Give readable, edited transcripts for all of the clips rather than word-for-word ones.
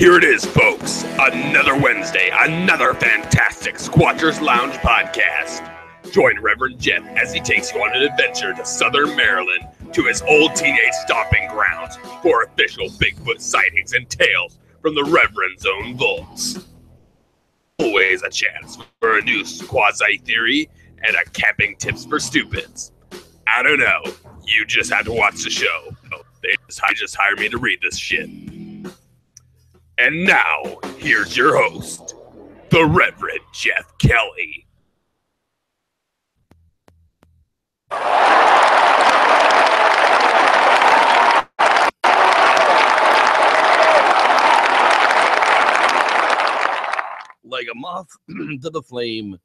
Here it is, folks. Another Wednesday, another fantastic Squatchers Lounge podcast. Join Reverend Jeff as he takes you on an adventure to Southern Maryland to his old teenage stomping grounds for official Bigfoot sightings and tales from the Reverend's own vaults. Always a chance for a new quasi-theory and a camping tips for stupids. I don't know. You just have to watch the show. They just hired me to read this shit. And now, here's your host, the Reverend Jeff Kelly. Like a moth to the flame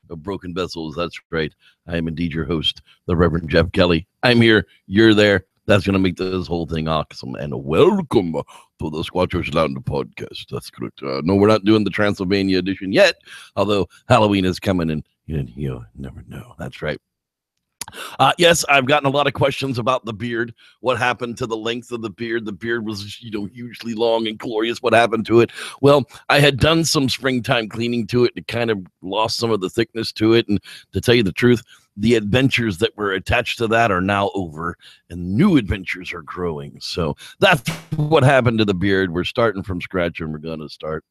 of broken vessels. That's right. I am indeed your host, the Reverend Jeff Kelly. I'm here. You're there. That's going to make this whole thing awesome. And welcome to the Squatchers Lounge podcast. That's correct. No, we're not doing the Transylvania edition yet, although Halloween is coming and you never know. That's right. Yes, I've gotten a lot of questions about the beard. What happened to the length of the beard? The beard was, hugely long and glorious. What happened to it? Well, I had done some springtime cleaning to it. It kind of lost some of the thickness to it. And to tell you the truth, the adventures that were attached to that are now over and new adventures are growing. So that's what happened to the beard. We're starting from scratch and we're going to start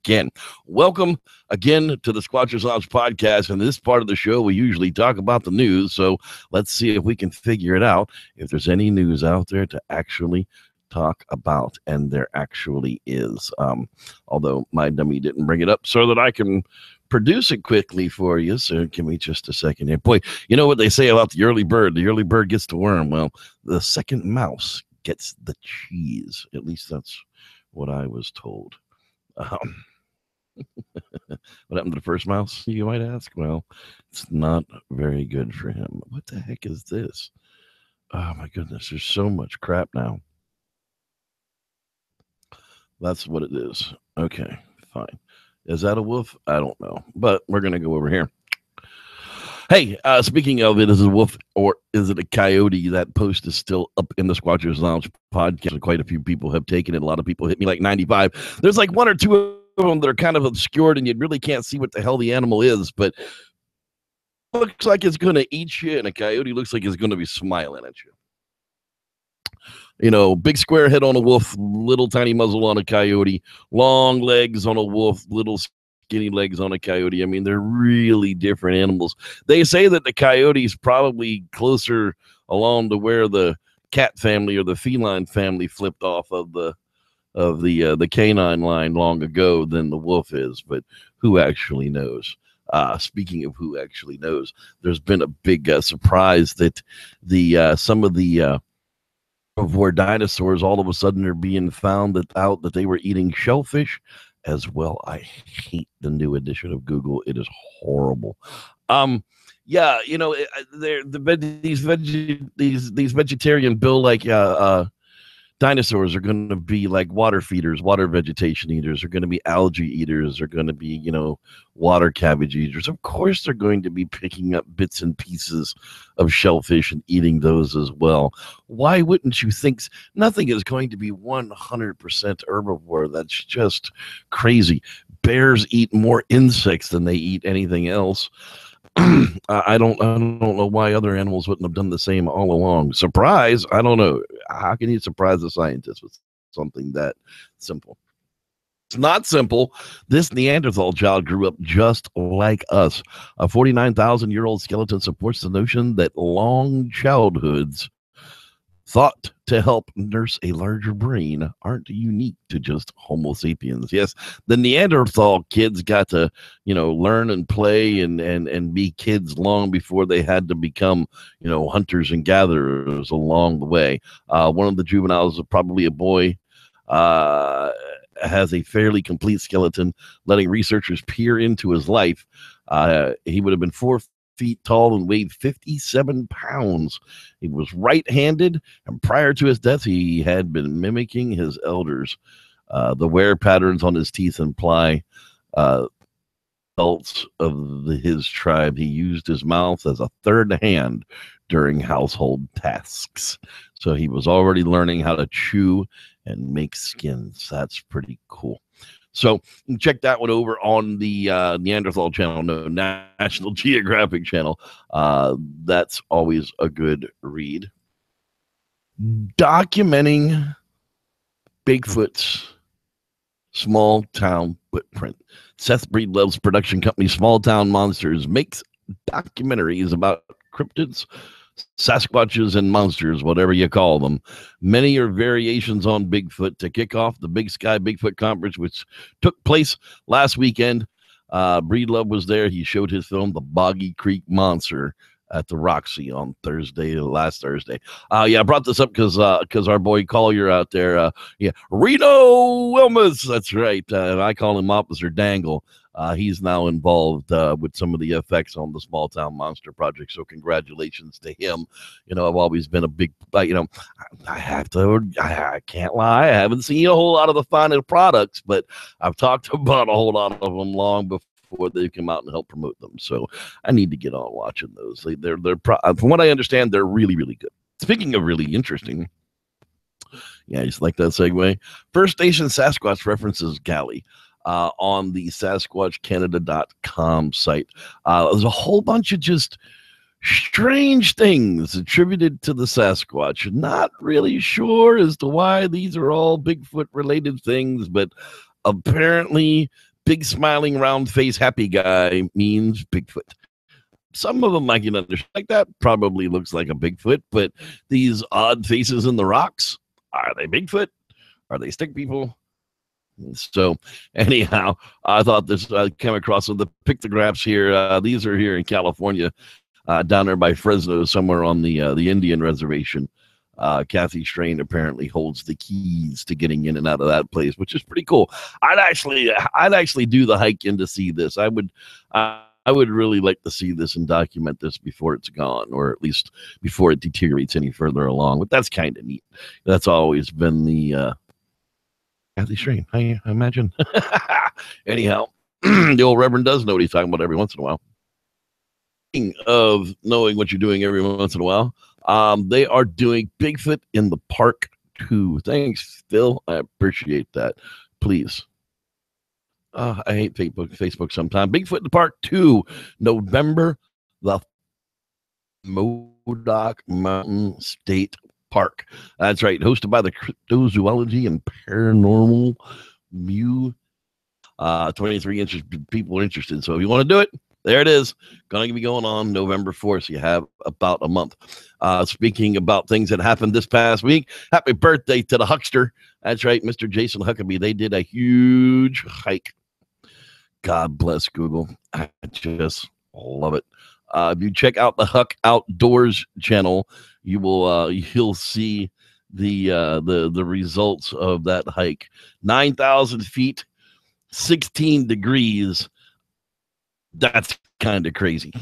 again. Welcome again to the Squatchers Lounge podcast. And this part of the show, we usually talk about the news. So let's see if we can figure it out. If there's any news out there to actually talk about, and there actually is. Although my dummy didn't bring it up so that I can produce it quickly for you. So give me just a second here. Boy, you know what they say about the early bird? The early bird gets the worm. Well, the second mouse gets the cheese. At least that's what I was told. What happened to the first mouse, you might ask? Well, it's not very good for him. What the heck is this? Oh my goodness, there's so much crap now. That's what it is. Okay, fine. Is that a wolf? I don't know, but we're going to go over here. Hey, speaking of it, is it a wolf or is it a coyote? That post is still up in the Squatchers Lounge podcast. Quite a few people have taken it. A lot of people hit me like 95. There's like one or two of them that are kind of obscured and you really can't see what the hell the animal is, but it looks like it's going to eat you, and a coyote looks like it's going to be smiling at you. Big square head on a wolf, little tiny muzzle on a coyote, long legs on a wolf, little skinny legs on a coyote. I mean, they're really different animals. They say that the coyote is probably closer along to where the cat family or the feline family flipped off of the canine line long ago than the wolf is, but who actually knows? Speaking of who actually knows, there's been a big surprise that some of the of where dinosaurs all of a sudden are being found that they were eating shellfish as well. I hate the new edition of Google. It is horrible. Yeah, these vegetarian bill like dinosaurs are going to be like water feeders, water vegetation eaters, are going to be algae eaters, are going to be, water cabbage eaters. Of course, they're going to be picking up bits and pieces of shellfish and eating those as well. Why wouldn't you think nothing is going to be 100% herbivore? That's just crazy. Bears eat more insects than they eat anything else. I don't know why other animals wouldn't have done the same all along. Surprise? I don't know. How can you surprise a scientist with something that simple? It's not simple. This Neanderthal child grew up just like us. A 49,000-year-old skeleton supports the notion that long childhoods thought to help nurse a larger brain aren't unique to just Homo sapiens. Yes, the Neanderthal kids got to, learn and play and be kids long before they had to become, hunters and gatherers along the way. One of the juveniles, probably a boy, has a fairly complete skeleton, letting researchers peer into his life. He would have been 4 feet tall and weighed 57 pounds. He was right-handed, and prior to his death, he had been mimicking his elders. The wear patterns on his teeth imply adults of his tribe. He used his mouth as a third hand during household tasks. So he was already learning how to chew and make skins. That's pretty cool. So you can check that one over on the Neanderthal channel, no, National Geographic channel. That's always a good read. Documenting Bigfoot's small town footprint. Seth Breedlove's production company, Small Town Monsters, makes documentaries about cryptids, Sasquatches, and monsters, whatever you call them. Many are variations on Bigfoot. To kick off the Big Sky Bigfoot Conference, which took place last weekend, Breedlove was there. He showed his film, The Boggy Creek Monster, at the Roxy on last Thursday. I brought this up because our boy Collier out there, Reno Wilmus, that's right, and I call him Officer Dangle. He's now involved with some of the effects on the Small Town Monster Project, so congratulations to him. I've always been a big, I can't lie, I haven't seen a whole lot of the final products, but I've talked about a whole lot of them long before they come out and help promote them. So I need to get on watching those. They're from what I understand, they're really, really good. Speaking of really interesting, I just like that segue. First Station Sasquatch references Galley on the SasquatchCanada.com site. There's a whole bunch of just strange things attributed to the Sasquatch. Not really sure as to why these are all Bigfoot related things, but apparently big smiling round face happy guy means Bigfoot. Some of them I can understand, like that probably looks like a Bigfoot, but these odd faces in the rocks, are they Bigfoot? Are they stick people? So anyhow, I thought this came across with the pictographs here. These are here in California, down there by Fresno, somewhere on the Indian reservation. Kathy Strain apparently holds the keys to getting in and out of that place, which is pretty cool. I'd actually do the hike in to see this. I would really like to see this and document this before it's gone, or at least before it deteriorates any further along. But that's kind of neat. That's always been the Kathy Strain, I imagine. Anyhow, the old Reverend does know what he's talking about every once in a while. Speaking of knowing what you're doing every once in a while, they are doing Bigfoot in the Park 2. Thanks, Phil. I appreciate that. Please. I hate Facebook sometimes. Bigfoot in the Park 2, November the Modoc Mountain State Park. That's right. Hosted by the Cryptozoology and Paranormal View. 23 people are interested. So if you want to do it, there it is. Going to be going on November 4th. So you have about a month. Speaking about things that happened this past week, happy birthday to the Huckster. That's right, Mr. Jason Huckabee. They did a huge hike. God bless Google. I just love it. If you check out the Huck Outdoors channel, you'll see the results of that hike. 9,000 feet, 16 degrees. That's kind of crazy.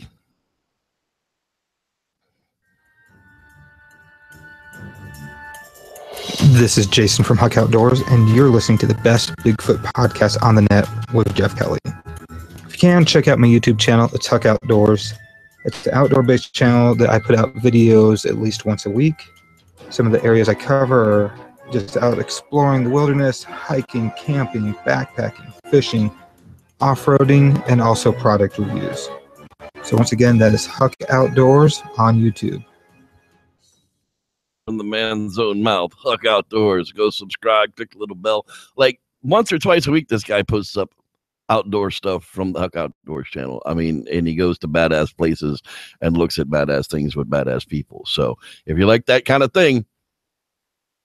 This is Jason from Huck Outdoors, and you're listening to the best Bigfoot podcast on the net with Jeff Kelly. If you can, check out my YouTube channel. It's Huck Outdoors. It's the outdoor-based channel that I put out videos at least once a week. Some of the areas I cover are just out exploring the wilderness, hiking, camping, backpacking, fishing, off-roading, and also product reviews. So once again, that is Huck Outdoors on YouTube. From the man's own mouth, Huck Outdoors. Go subscribe, click the little bell. Like once or twice a week, this guy posts up outdoor stuff from the Huck Outdoors channel. I mean, and he goes to badass places and looks at badass things with badass people. So if you like that kind of thing,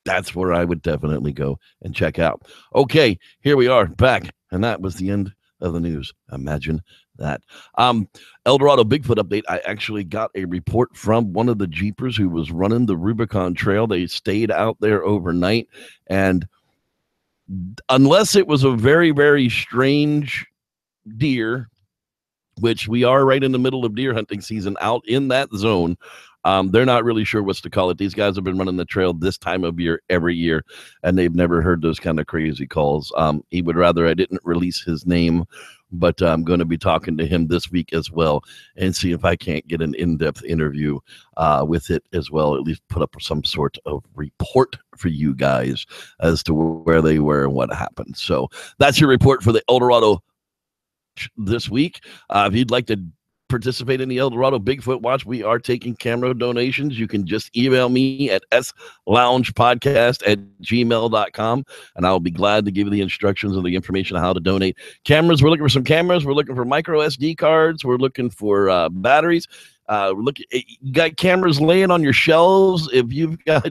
that's where I would definitely go and check out. Okay, here we are back. And that was the end of the news. Imagine that. Eldorado Bigfoot update. I actually got a report from one of the Jeepers who was running the Rubicon Trail. They stayed out there overnight, and unless it was a very, very strange deer, which we are right in the middle of deer hunting season out in that zone, they're not really sure what's to call it. These guys have been running the trail this time of year every year, and they've never heard those kind of crazy calls. He would rather I didn't release his name but I'm going to be talking to him this week as well and see if I can't get an in-depth interview with it as well, at least put up some sort of report for you guys as to where they were and what happened. So that's your report for the El Dorado this week. If you'd like to participate in the El Dorado Bigfoot Watch, we are taking camera donations. You can just email me at sloungepodcast@gmail.com, and I'll be glad to give you the instructions and the information on how to donate. Cameras, we're looking for some cameras. We're looking for micro SD cards. We're looking for batteries. You got cameras laying on your shelves. If you've got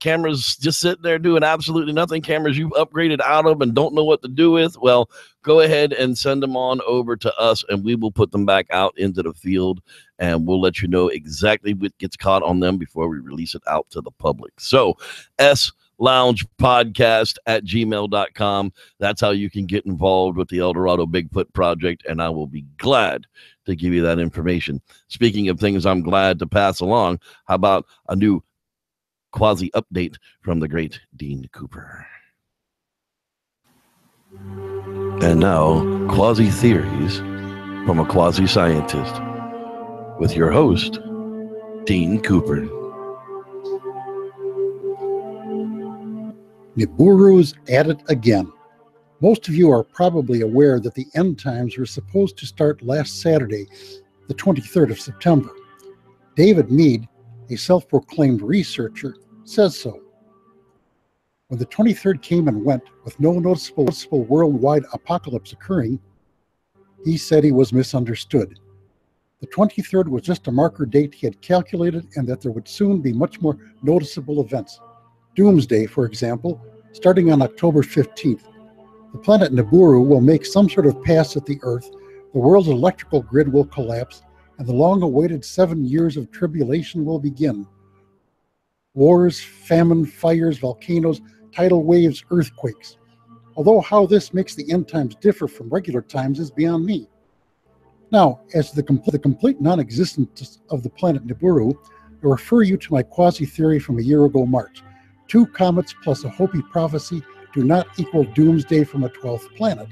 cameras just sitting there doing absolutely nothing, cameras you've upgraded out of and don't know what to do with, well, go ahead and send them on over to us, and we will put them back out into the field, and we'll let you know exactly what gets caught on them before we release it out to the public. So, sloungepodcast@gmail.com. That's how you can get involved with the El Dorado Bigfoot Project, and I will be glad to give you that information. Speaking of things I'm glad to pass along, how about a new quasi update from the great Dean Cooper? And now, quasi theories from a quasi scientist with your host, Dean Cooper. Nibiru's at it again. Most of you are probably aware that the end times were supposed to start last Saturday, the 23rd of September. David Mead, a self-proclaimed researcher, says so. When the 23rd came and went with no noticeable worldwide apocalypse occurring, he said he was misunderstood. The 23rd was just a marker date he had calculated, and that there would soon be much more noticeable events. Doomsday, for example, starting on October 15th. The planet Nibiru will make some sort of pass at the Earth, the world's electrical grid will collapse, and the long-awaited 7 years of tribulation will begin. Wars, famine, fires, volcanoes, tidal waves, earthquakes. Although how this makes the end times differ from regular times is beyond me. Now, as to the complete non-existence of the planet Nibiru, I refer you to my quasi-theory from a year ago March. 2 comets plus a Hopi prophecy do not equal doomsday from a 12th planet.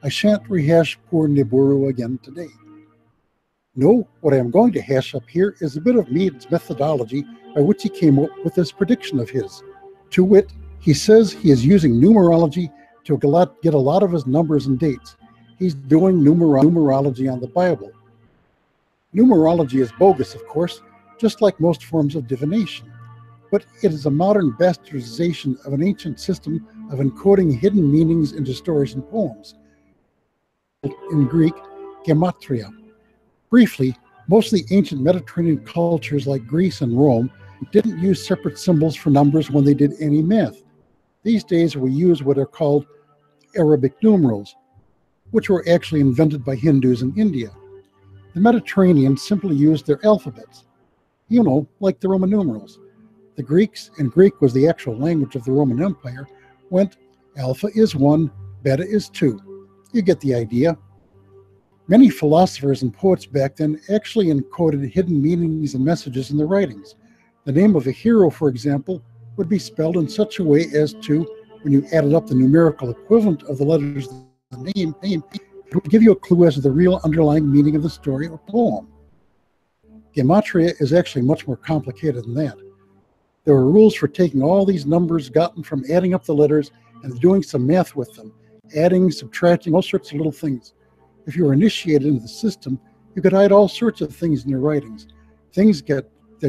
I shan't rehash poor Nibiru again today. No, what I am going to hash up here is a bit of Mead's methodology by which he came up with this prediction of his. To wit, he says he is using numerology to get a lot of his numbers and dates. He's doing numerology on the Bible. Numerology is bogus, of course, just like most forms of divination. But it is a modern bastardization of an ancient system of encoding hidden meanings into stories and poems. In Greek, gematria. Briefly, most of the ancient Mediterranean cultures like Greece and Rome didn't use separate symbols for numbers when they did any math. These days we use what are called Arabic numerals, which were actually invented by Hindus in India. The Mediterraneans simply used their alphabets, like the Roman numerals. The Greeks, and Greek was the actual language of the Roman Empire, went alpha is 1, beta is 2. You get the idea. Many philosophers and poets back then actually encoded hidden meanings and messages in their writings. The name of a hero, for example, would be spelled in such a way as to, when you added up the numerical equivalent of the letters of the name, it would give you a clue as to the real underlying meaning of the story or poem. Gematria is actually much more complicated than that. There were rules for taking all these numbers gotten from adding up the letters and doing some math with them, adding, subtracting, all sorts of little things. If you were initiated into the system, you could hide all sorts of things in your writings, things that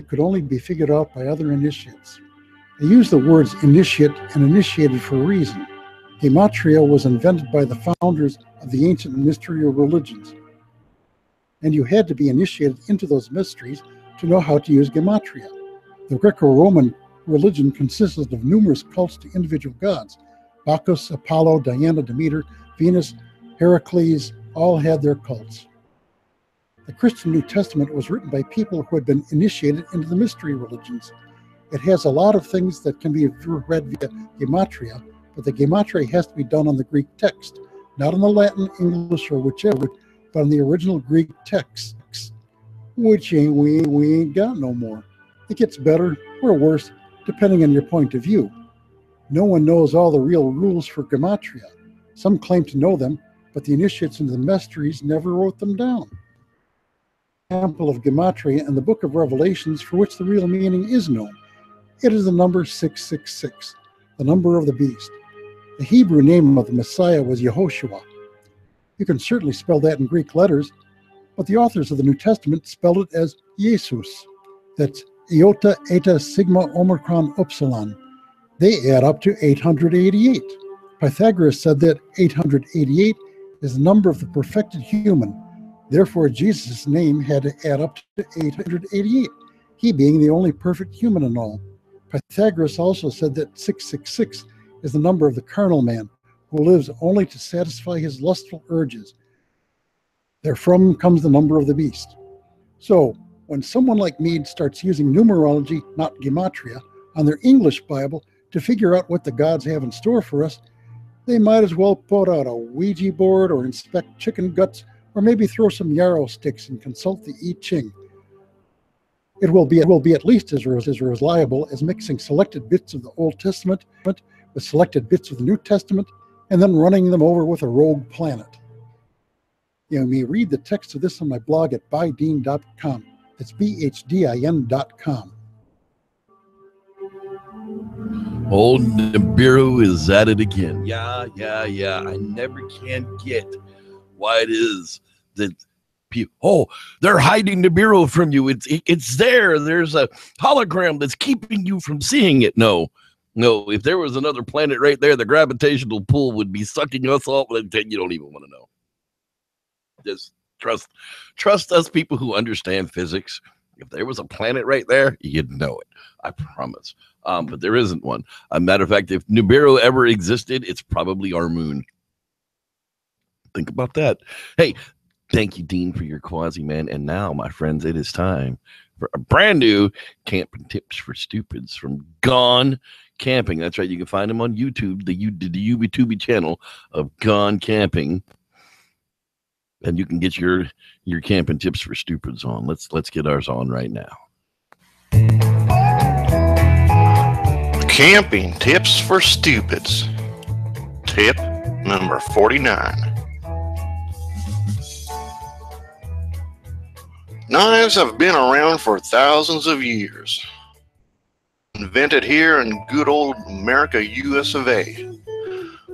could only be figured out by other initiates. I use the words initiate and initiated for a reason. Gematria was invented by the founders of the ancient mystery religions, and you had to be initiated into those mysteries to know how to use Gematria. The Greco-Roman religion consisted of numerous cults to individual gods. Bacchus, Apollo, Diana, Demeter, Venus, Heracles, all had their cults. The Christian New Testament was written by people who had been initiated into the mystery religions. It has a lot of things that can be read via Gematria, but the Gematria has to be done on the Greek text, not on the Latin, English, or whichever, but on the original Greek text, which we ain't got no more. It gets better or worse, depending on your point of view. No one knows all the real rules for Gematria. Some claim to know them, but the initiates into the mysteries never wrote them down. Example of Gematria in the book of Revelations, for which the real meaning is known. It is the number 666, the number of the beast. The Hebrew name of the Messiah was Yehoshua. You can certainly spell that in Greek letters, but the authors of the New Testament spelled it as Jesus. That's Iota, Eta, Sigma, Omicron, Upsilon. They add up to 888. Pythagoras said that 888 is the number of the perfected human. Therefore, Jesus' name had to add up to 888, he being the only perfect human in all. Pythagoras also said that 666 is the number of the carnal man, who lives only to satisfy his lustful urges. Therefrom comes the number of the beast. So, when someone like Meade starts using numerology, not gematria, on their English Bible to figure out what the gods have in store for us, they might as well put out a Ouija board or inspect chicken guts or maybe throw some yarrow sticks and consult the I Ching. It will be at least as reliable as mixing selected bits of the Old Testament with selected bits of the New Testament and then running them over with a rogue planet. You may read the text of this on my blog at bydeen.com. That's BHDIN.com. Old Nibiru is at it again. Yeah. I never can get why it is that people, they're hiding Nibiru from you. It's there. There's a hologram that's keeping you from seeing it. No. If there was another planet right there, the gravitational pull would be sucking us off. You don't even want to know. Just trust us people who understand physics. If there was a planet right there, you'd know it. I promise. But there isn't one. A matter of fact, if Nibiru ever existed, it's probably our moon. Think about that. Hey, thank you, Dean, for your quasi, man. And now, my friends, it is time for a brand new camping tips for stupids from Gone Camping. That's right. You can find them on YouTube, the YouTube channel of Gone Camping. And you can get your camping tips for stupids on. Let's get ours on right now. Camping tips for stupids. Tip number 49. Knives have been around for thousands of years. Invented here in good old America, US of A,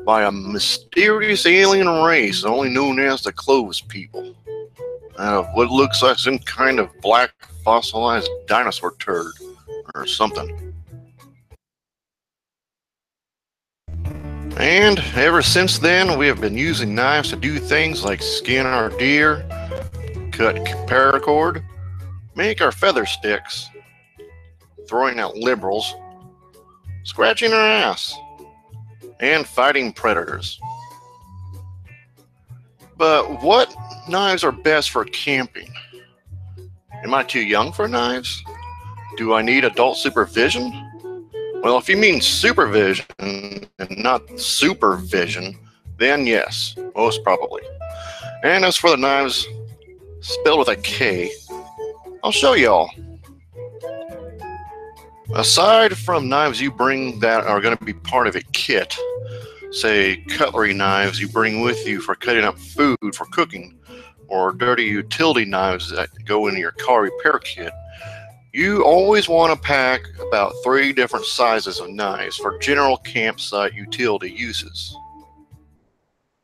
by a mysterious alien race only known as the Clovis people. Out of what looks like some kind of black fossilized dinosaur turd or something. And ever since then, we have been using knives to do things like skin our deer, cut paracord, make our feather sticks, throwing out liberals, scratching our ass, and fighting predators. But what knives are best for camping? Am I too young for knives? Do I need adult supervision? Well, if you mean supervision and not supervision, then yes, most probably. And as for the knives spelled with a K, I'll show y'all. Aside from knives you bring that are going to be part of a kit, say cutlery knives you bring with you for cutting up food for cooking, or dirty utility knives that go into your car repair kit, you always want to pack about 3 different sizes of knives for general campsite utility uses.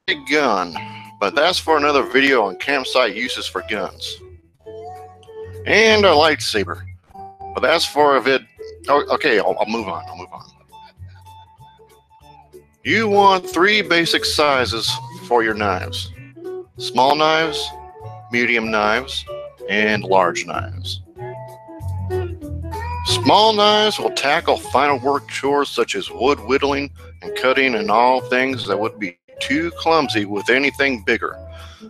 A gun, but that's for another video on campsite uses for guns. And a lightsaber, but that's for a vid. Oh, okay, I'll move on. You want 3 basic sizes for your knives: small knives, medium knives, and large knives. Small knives will tackle final work chores such as wood whittling and cutting and all things that would be too clumsy with anything bigger.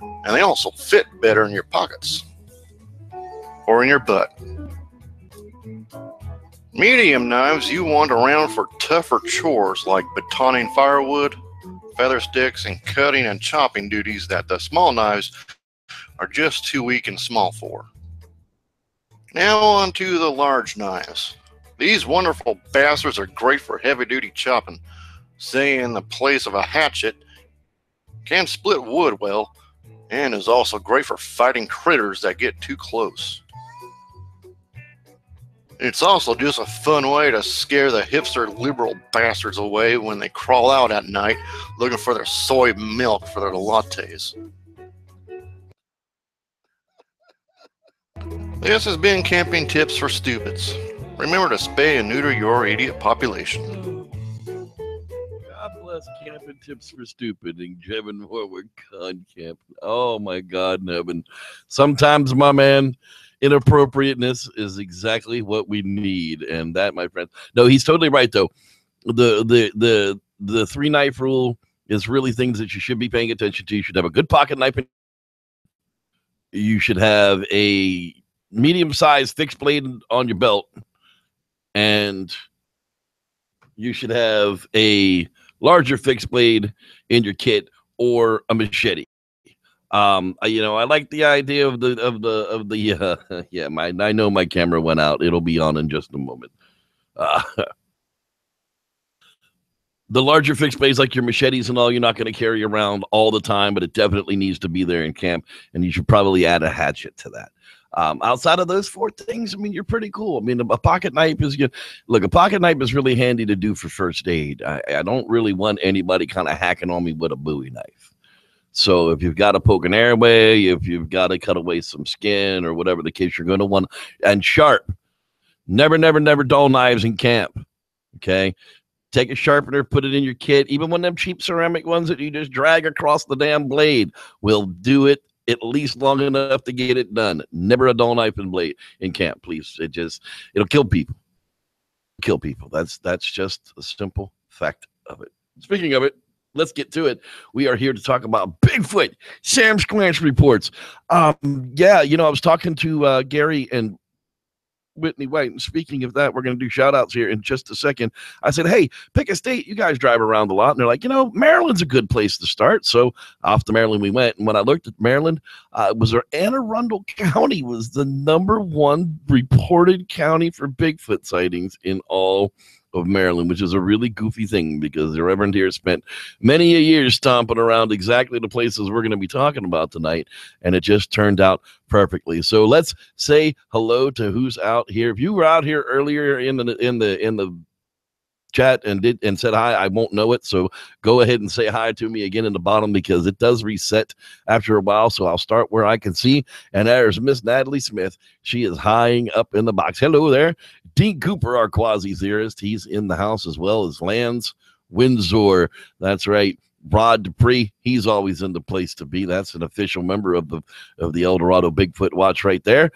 And they also fit better in your pockets or in your butt. Medium knives you want around for tougher chores like batoning firewood, feather sticks, and cutting and chopping duties that the small knives are just too weak and small for. Now on to the large knives. These wonderful bastards are great for heavy-duty chopping. Say in the place of a hatchet, can split wood well, and is also great for fighting critters that get too close. It's also just a fun way to scare the hipster liberal bastards away when they crawl out at night looking for their soy milk for their lattes. This has been Camping Tips for Stupids. Remember to spay and neuter your idiot population. God bless Camping Tips for Stupid and Kevin Warwick on camp. Oh my God in heaven. Sometimes, my man, inappropriateness is exactly what we need, and that, my friend. No, he's totally right though. The 3-knife rule is really things that you should be paying attention to. You should have a good pocket knife. You should have a medium-sized fixed blade on your belt, and you should have a larger fixed blade in your kit or a machete. I like the idea of the yeah, I know my camera went out. It'll be on in just a moment. The larger fixed blades, like your machetes and all, you're not going to carry around all the time, but it definitely needs to be there in camp, and you should probably add a hatchet to that. Outside of those 4 things, I mean, you're pretty cool. I mean, a pocket knife is good. Look, a pocket knife is really handy to do for first aid. I don't really want anybody kind of hacking on me with a Bowie knife. So if you've got to poke an airway, if you've got to cut away some skin or whatever the case, you're going to want, and sharp. Never dull knives in camp. Okay. Take a sharpener, put it in your kit. Even one of them cheap ceramic ones that you just drag across the damn blade will do it at least long enough to get it done. Never a dull knife and blade in camp, please. It'll kill people. Kill people. That's just a simple fact of it. Speaking of it, let's get to it. We are here to talk about Bigfoot. Sam Squanch reports. I was talking to Gary and Whitney White, and speaking of that, we're going to do shout outs here in just a second. I said, hey, pick a state. You guys drive around a lot. And they're like, Maryland's a good place to start. So off to Maryland we went. And when I looked at Maryland, Anne Arundel County was the #1 reported county for Bigfoot sightings in all of Maryland, which is a really goofy thing because the Reverend here spent many a year stomping around exactly the places we're going to be talking about tonight, and it just turned out perfectly. So let's say hello to who's out here. If you were out here earlier in the chat and said hi, I won't know it, so go ahead and say hi to me again in the bottom because it does reset after a while. So I'll start where I can see, and there's Miss Natalie Smith. She is high up in the box. Hello there. Dean Cooper, our quasi-theorist, he's in the house, as well as Lance Windsor. That's right. Rod Dupree, he's always in the place to be. That's an official member of the El Dorado Bigfoot Watch right there.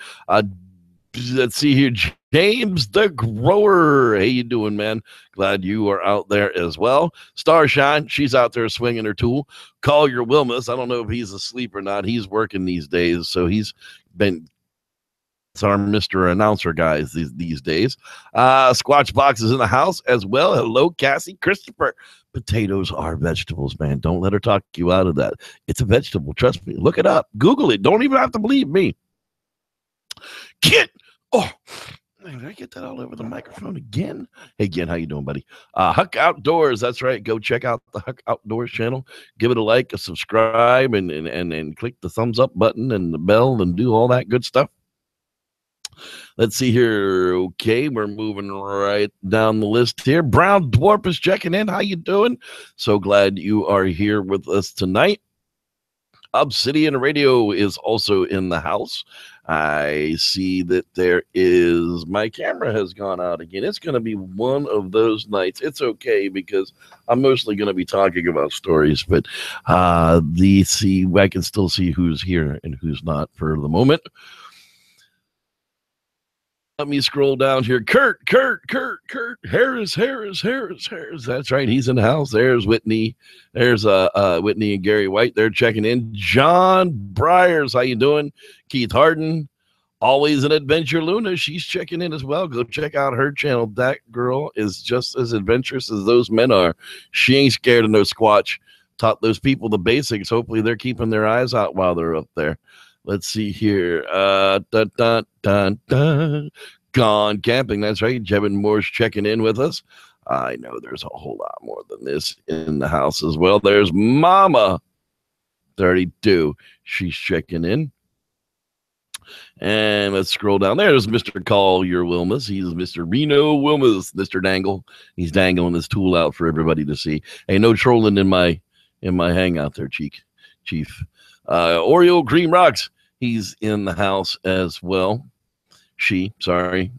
Let's see here, James the Grower. Hey, you doing, man? Glad you are out there as well. Starshine, she's out there swinging her tool. Collier Wilmus, I don't know if he's asleep or not. He's working these days, so he's been. It's our Mr. Announcer guys these days. Squatch Box is in the house as well. Hello, Cassie. Christopher. Potatoes are vegetables, man. Don't let her talk you out of that. It's a vegetable. Trust me. Look it up. Google it. Don't even have to believe me. Kit. Oh, did I get that all over the microphone again? Hey, Ken, how you doing, buddy? Huck Outdoors. That's right. Go check out the Huck Outdoors channel. Give it a like, a subscribe, and click the thumbs up button and the bell and do all that good stuff. Let's see here. Okay, we're moving right down the list here. Brown Dwarf is checking in. How you doing? So glad you are here with us tonight. Obsidian Radio is also in the house. I see that there is, my camera has gone out again. It's going to be one of those nights. It's okay because I'm mostly going to be talking about stories, but I can still see who's here and who's not for the moment. Let me scroll down here. Kurt, Harris. That's right. He's in the house. There's Whitney. There's Whitney and Gary White. They're checking in. John Briers, how you doing? Keith Harden, always an adventure. Luna, she's checking in as well. Go check out her channel. That girl is just as adventurous as those men are. She ain't scared of no squatch. Taught those people the basics. Hopefully they're keeping their eyes out while they're up there. Let's see here. Gone camping. That's right. Jevin Moore's checking in with us. I know there's a whole lot more than this in the house as well. There's Mama 32. She's checking in. And let's scroll down. There's Mr. Collier Wilmus. He's Mr. Reno Wilmus, Mr. Dangle. He's dangling his tool out for everybody to see. Hey, no trolling in my hangout there, Chief. Oreo Cream Rocks. He's in the house as well. Sorry.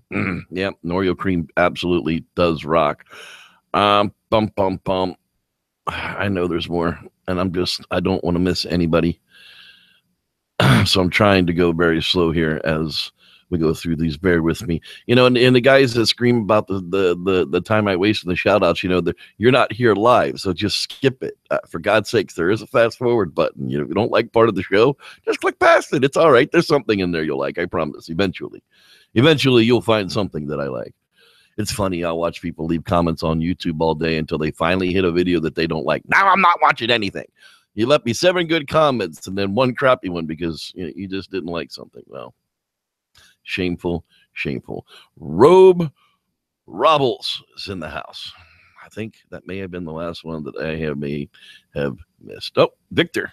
Yeah, Oreo Cream absolutely does rock. I know there's more, and I don't want to miss anybody. So I'm trying to go very slow here as we go through these. Bear with me. And the guys that scream about the time I waste in the shout outs, you're not here live, so just skip it. For God's sakes, there is a fast forward button. If you don't like part of the show, just click past it. It's all right. There's something in there you'll like. I promise. Eventually you'll find something that I like. It's funny. I'll watch people leave comments on YouTube all day until they finally hit a video that they don't like. Now I'm not watching anything. You left me 7 good comments and then 1 crappy one because you just didn't like something. Well, shameful. Robe Robbles is in the house. I think that may have been the last one that I may have missed. Oh, Victor.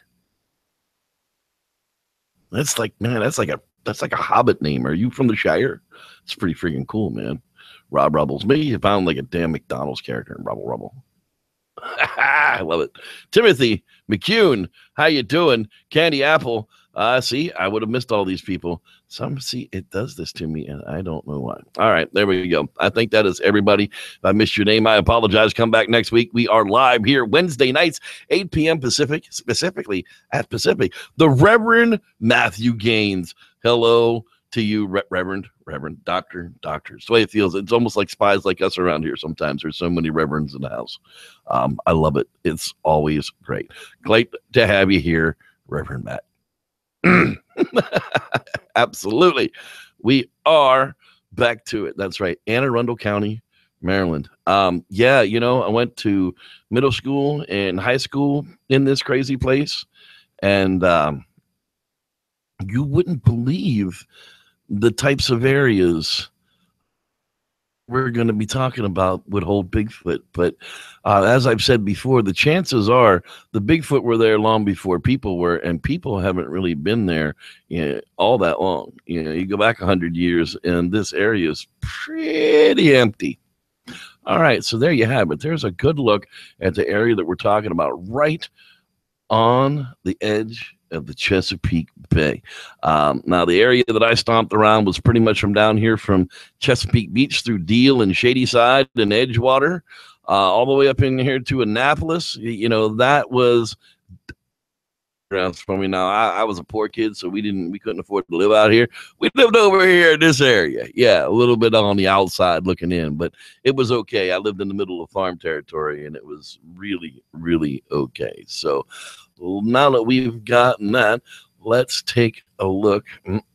That's like a Hobbit name. Are you from the Shire? It's pretty freaking cool, man. Rob Rubbles. Maybe you found like a damn McDonald's character in Rubble. I love it. Timothy McCune, how you doing? Candy Apple. See, I would have missed all these people. It does this to me, and I don't know why. All right, there we go. I think that is everybody. If I missed your name, I apologize. Come back next week. We are live here Wednesday nights, 8 p.m. Pacific, specifically at Pacific. The Reverend Matthew Gaines. Hello to you, Reverend, Doctor. It's the way it feels. It's almost like spies like us around here sometimes. There's so many reverends in the house. I love it. It's always great. Great to have you here, Reverend Matt. Absolutely. We are back to it. That's right. Anne Arundel County, Maryland. Yeah, I went to middle school and high school in this crazy place. And you wouldn't believe the types of areas we're going to be talking about would hold Bigfoot. But as I've said before, the chances are the Bigfoot were there long before people were, and people haven't really been there all that long. You go back 100 years, and this area is pretty empty. All right, so there you have it. There's a good look at the area that we're talking about right on the edge of the Chesapeake Bay. Now, the area that I stomped around was pretty much from down here from Chesapeake Beach through Deal and Shadyside and Edgewater, all the way up in here to Annapolis. That was for me. Now, I was a poor kid, so we couldn't afford to live out here. We lived over here in this area. Yeah, a little bit on the outside looking in, but it was okay. I lived in the middle of farm territory, and it was really, really okay. So now that we've gotten that, let's take a look.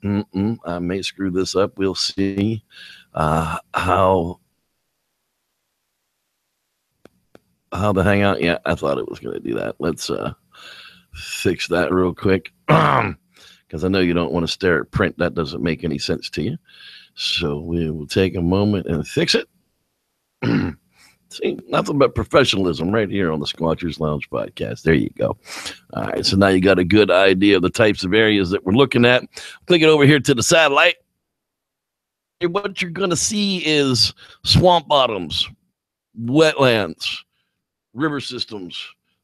I may screw this up. We'll see how the hangout. Yeah, I thought it was going to do that. Let's fix that real quick because I know you don't want to stare at print. That doesn't make any sense to you. So we will take a moment and fix it. See, nothing but professionalism right here on the Squatchers Lounge podcast. There you go. All right, so now you got a good idea of the types of areas that we're looking at. Click it over here to the satellite. What you're going to see is swamp bottoms, wetlands, river systems,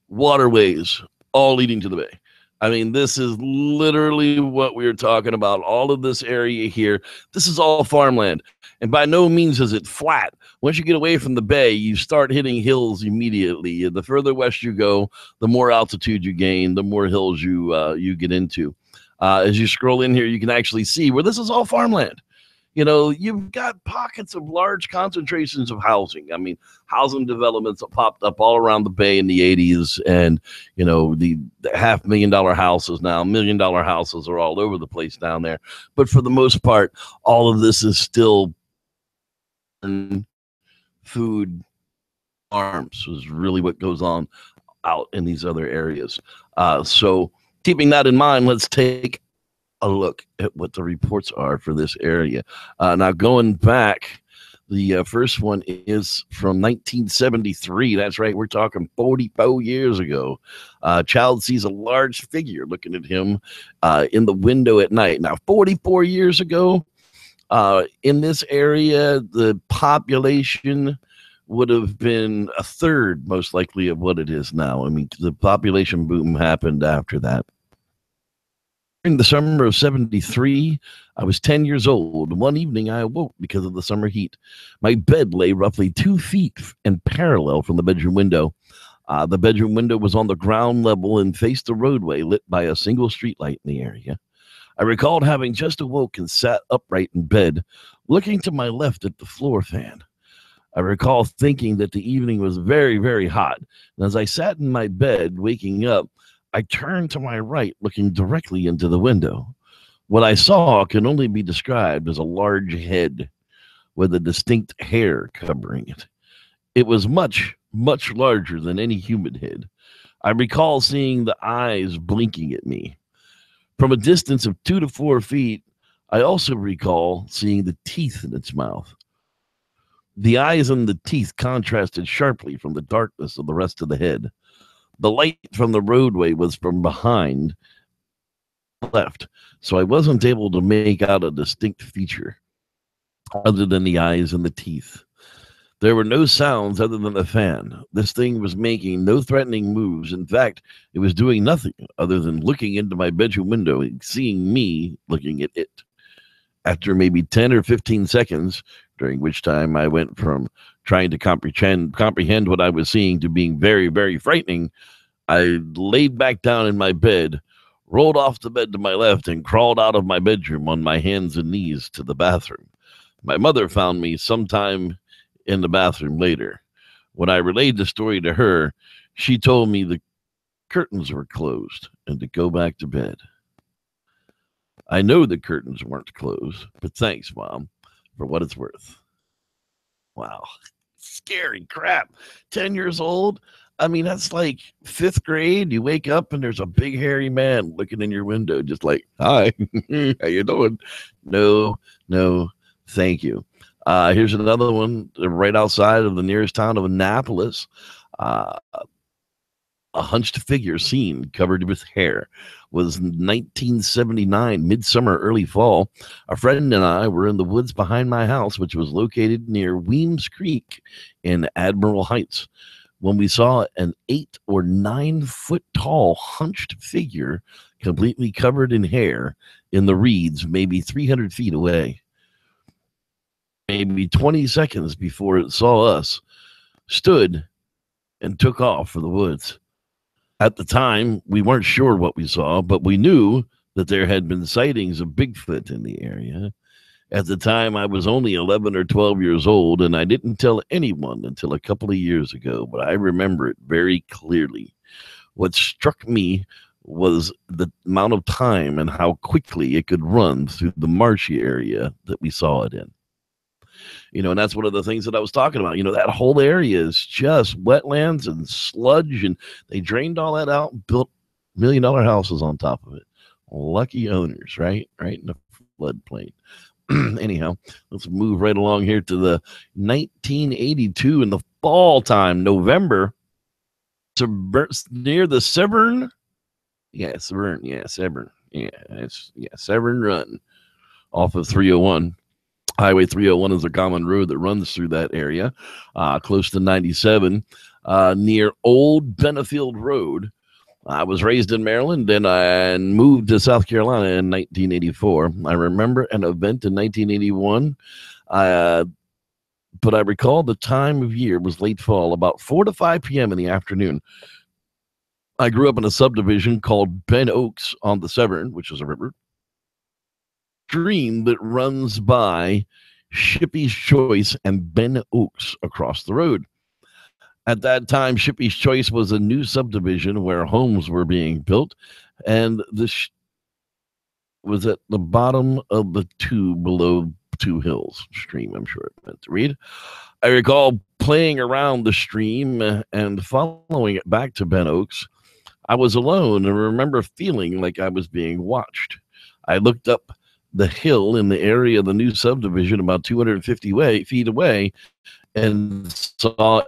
waterways, all leading to the bay. I mean, this is literally what we're talking about. All of this area here, this is all farmland. And by no means is it flat. Once you get away from the bay, you start hitting hills immediately. The further west you go, the more altitude you gain, the more hills you get into. As you scroll in here, you can actually see where this is all farmland. You've got pockets of large concentrations of housing. I mean, housing developments have popped up all around the bay in the 80s. And, the $500,000 houses now, $1 million houses are all over the place down there. But for the most part, all of this is still food farms is really what goes on out in these other areas. So keeping that in mind, let's take a look at what the reports are for this area. Now, going back, The first one is from 1973. That's right. We're talking 44 years ago. Child sees a large figure looking at him in the window at night. Now, 44 years ago, in this area, the population would have been a third, most likely, of what it is now. I mean, the population boom happened after that. During the summer of 73, I was 10 years old. One evening, I awoke because of the summer heat. My bed lay roughly 2 feet and parallel from the bedroom window. The bedroom window was on the ground level and faced the roadway, lit by a single streetlight in the area. I recalled having just awoke and sat upright in bed, looking to my left at the floor fan. I recall thinking that the evening was very, very hot. And as I sat in my bed, waking up, I turned to my right, looking directly into the window. What I saw can only be described as a large head with a distinct hair covering it. It was much, much larger than any human head. I recall seeing the eyes blinking at me. From a distance of 2 to 4 feet, I also recall seeing the teeth in its mouth. The eyes and the teeth contrasted sharply from the darkness of the rest of the head. The light from the roadway was from behind left, so I wasn't able to make out a distinct feature other than the eyes and the teeth. There were no sounds other than the fan. This thing was making no threatening moves. In fact, it was doing nothing other than looking into my bedroom window and seeing me looking at it. After maybe 10 or 15 seconds, during which time I went from trying to comprehend what I was seeing to being very, very frightening, I laid back down in my bed, rolled off the bed to my left, and crawled out of my bedroom on my hands and knees to the bathroom. My mother found me sometime in the bathroom later. When I relayed the story to her, she told me the curtains were closed and to go back to bed. I know the curtains weren't closed, but thanks, Mom, for what it's worth. Wow. Scary crap. 10 years old. I mean, that's like 5th grade. You wake up and there's a big hairy man looking in your window, just like, hi, how you doing? No, thank you. Here's another one right outside of the nearest town of Annapolis. A hunched figure seen covered with hair. Was 1979, midsummer, early fall. A friend and I were in the woods behind my house, which was located near Weems Creek in Admiral Heights, when we saw an 8 or 9 foot tall hunched figure completely covered in hair in the reeds, maybe 300 feet away. Maybe 20 seconds before it saw us, stood and took off for the woods. At the time, we weren't sure what we saw, but we knew that there had been sightings of Bigfoot in the area. At the time, I was only 11 or 12 years old, and I didn't tell anyone until a couple of years ago, but I remember it very clearly. What struck me was the amount of time and how quickly it could run through the marshy area that we saw it in. You know, and that's one of the things that I was talking about. You know, that whole area is just wetlands and sludge, and they drained all that out and built $1 million houses on top of it. Lucky owners, right? Right in the floodplain. Anyhow, let's move right along here to the 1982 in the fall time, November, near the Severn. Severn. Severn Run off of 301. Highway 301 is a common road that runs through that area, close to 97, near Old Benefield Road. I was raised in Maryland, and I moved to South Carolina in 1984. I remember an event in 1981, but I recall the time of year was late fall, about 4 to 5 p.m. in the afternoon. I grew up in a subdivision called Ben Oaks on the Severn, which is a river stream that runs by Shippey's Choice and Ben Oaks across the road. At that time, Shippey's Choice was a new subdivision where homes were being built, and this was at the bottom of the below Two Hills stream, I'm sure it meant to read. I recall playing around the stream and following it back to Ben Oaks. I was alone and remember feeling like I was being watched. I looked up the hill in the area of the new subdivision about 250 feet away and saw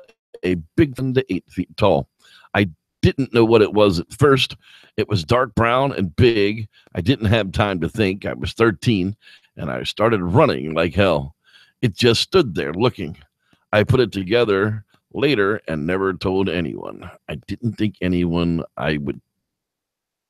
a big 7 to 8 feet tall. I didn't know what it was at first. It was dark brown and big. I didn't have time to think. I was 13 and I started running like hell. It just stood there looking. I put it together later and never told anyone. I didn't think anyone I would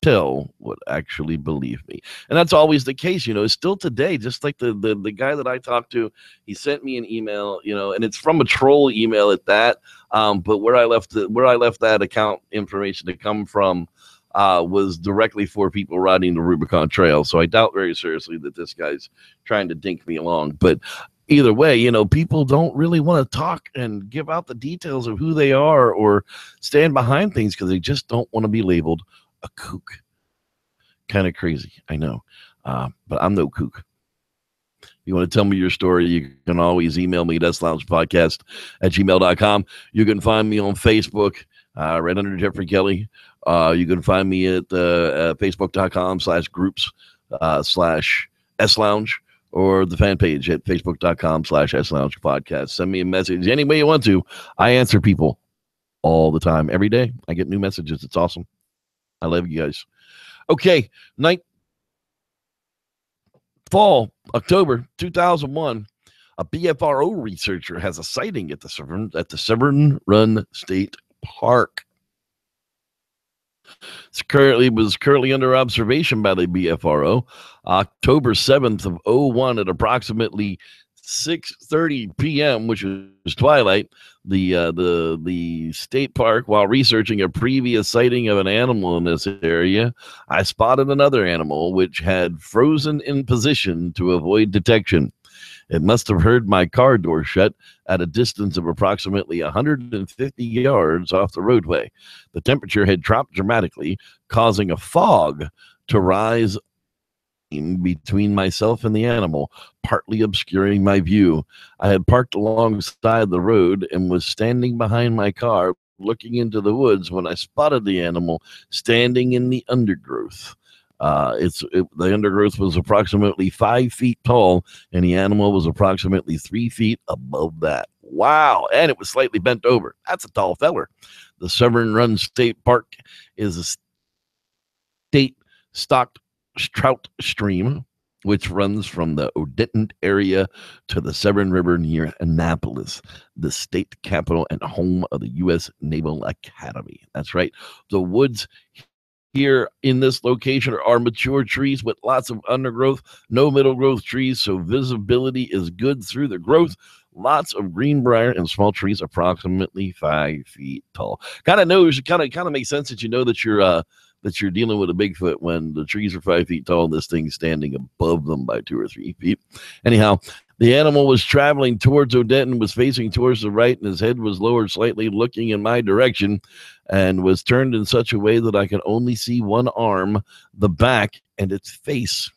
tell would actually believe me. And that's always the case, still today, just like the guy that I talked to, he sent me an email, and it's from a troll email at that. But where I left that account information to come from was directly for people riding the Rubicon Trail. So I doubt very seriously that this guy's trying to dink me along. But either way, people don't really want to talk and give out the details of who they are or stand behind things because they just don't want to be labeled a kook. Kind of crazy, I know, but I'm no kook. You want to tell me your story, you can always email me at sloungepodcast@gmail.com. You can find me on Facebook, right under Jeffrey Kelly. You can find me at facebook.com/groups/SLounge or the fan page at facebook.com/SLoungePodcast. Send me a message any way you want to. I answer people all the time. Every day I get new messages. It's awesome. I love you guys. Okay, fall, October 2001, a BFRO researcher has a sighting at the Severn Run State Park. Was currently under observation by the BFRO. October 7th of 01 at approximately 6:30 p.m., which was twilight, the state park, while researching a previous sighting of an animal in this area, I spotted another animal which had frozen in position to avoid detection. It must have heard my car door shut at a distance of approximately 150 yards off the roadway. The temperature had dropped dramatically, causing a fog to rise between myself and the animal, partly obscuring my view. I had parked alongside the road and was standing behind my car looking into the woods when I spotted the animal standing in the undergrowth. The undergrowth was approximately 5 feet tall, and the animal was approximately 3 feet above that. Wow. And it was slightly bent over. That's a tall feller. The Severn Run State Park is a state stocked trout stream which runs from the Odenton area to the Severn River near Annapolis, the state capital and home of the U.S. Naval Academy. That's right. The woods here in this location are mature trees with lots of undergrowth, no middle growth trees, so visibility is good through the growth. Lots of greenbrier and small trees, approximately 5 feet tall. Kind of makes sense that you know that you're dealing with a Bigfoot when the trees are 5 feet tall and this thing's standing above them by 2 or 3 feet. Anyhow, the animal was traveling towards Odenton, was facing towards the right, and his head was lowered slightly, looking in my direction, and was turned in such a way that I could only see one arm, the back, and its face.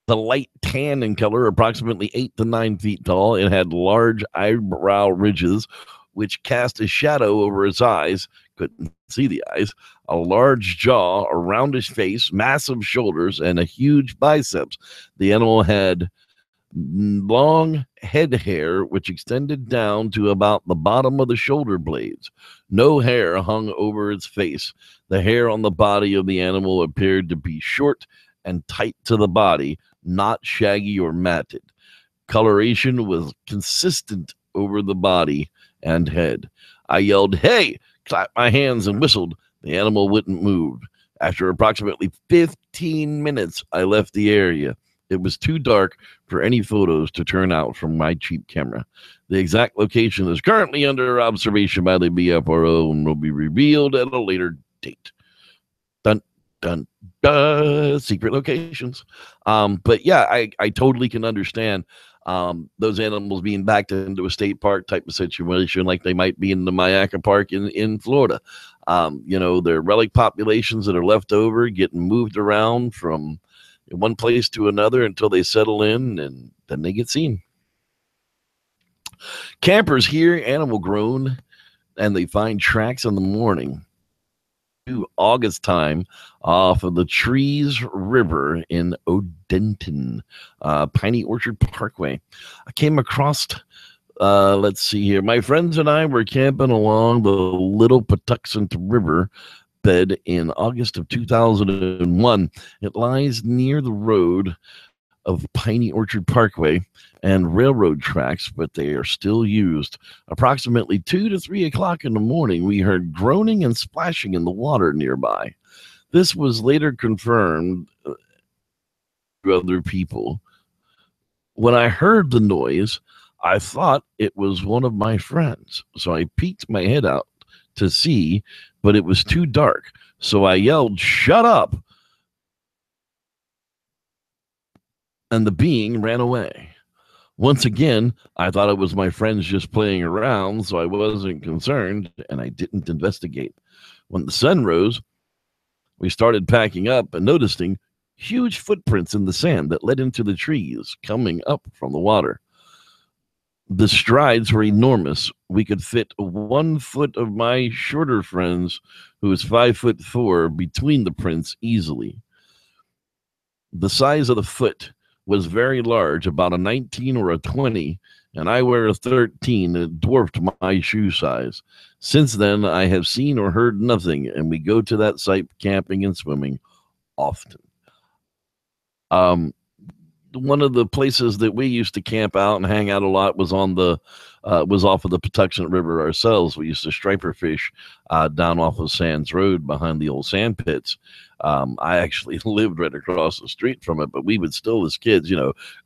The light tan in color, approximately 8 to 9 feet tall. It had large eyebrow ridges, which cast a shadow over its eyes. Couldn't see the eyes. A large jaw, a roundish face, massive shoulders, and a huge biceps. The animal had long head hair, which extended down to about the bottom of the shoulder blades. No hair hung over its face. The hair on the body of the animal appeared to be short and tight to the body, not shaggy or matted. Coloration was consistent over the body and head. I yelled, "Hey!" clapped my hands and whistled. The animal wouldn't move. After approximately 15 minutes, I left the area. It was too dark for any photos to turn out from my cheap camera. The exact location is currently under observation by the BFRO and will be revealed at a later date. Dun, dun, dun. Secret locations. But yeah, I totally can understand those animals being backed into a state park type of situation, like they might be in the Mayaca Park in Florida. They're relic populations that are left over, getting moved around from one place to another until they settle in, and then they get seen. Campers hear animal groan, and they find tracks in the morning. August time off of the Trees River in Odenton, Piney Orchard Parkway. I came across, let's see here, my friends and I were camping along the Little Patuxent River bed in August of 2001. It lies near the road of Piney Orchard Parkway and railroad tracks, but they are still used. Approximately 2 to 3 o'clock in the morning, we heard groaning and splashing in the water nearby. This was later confirmed to other people. When I heard the noise, I thought it was one of my friends, so I peeked my head out to see, but it was too dark, so I yelled, "Shut up!" and the being ran away. Once again, I thought it was my friends just playing around, so I wasn't concerned, and I didn't investigate. When the sun rose, we started packing up and noticing huge footprints in the sand that led into the trees coming up from the water. The strides were enormous. We could fit 1 foot of my shorter friends, who is 5'4", between the prints easily. The size of the foot was very large, about a 19 or a 20, and I wear a 13, and it dwarfed my shoe size. Since then, I have seen or heard nothing, and we go to that site camping and swimming often. One of the places that we used to camp out and hang out a lot was on the was off of the Patuxent River ourselves. We used to striper fish down off of Sands Road behind the old sand pits. I actually lived right across the street from it, but we would still, as kids,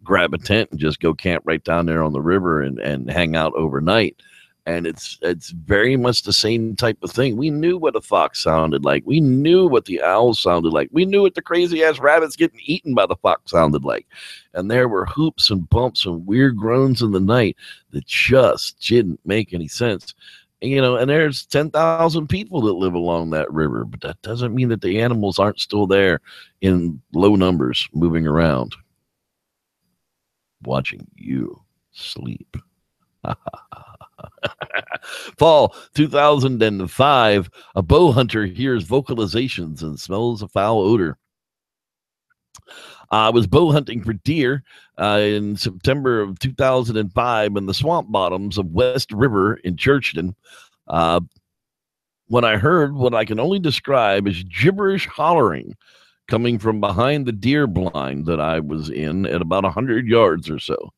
grab a tent and just go camp right down there on the river and hang out overnight. And it's very much the same type of thing. We knew what a fox sounded like. We knew what the owl sounded like. We knew what the crazy-ass rabbits getting eaten by the fox sounded like. And there were hoops and bumps and weird groans in the night that just didn't make any sense. And there's 10,000 people that live along that river, but that doesn't mean that the animals aren't still there in low numbers moving around, watching you sleep. Fall 2005, a bow hunter hears vocalizations and smells a foul odor. I was bow hunting for deer in September of 2005 in the swamp bottoms of West River in Churchton. When I heard what I can only describe as gibberish hollering coming from behind the deer blind that I was in at about 100 yards or so.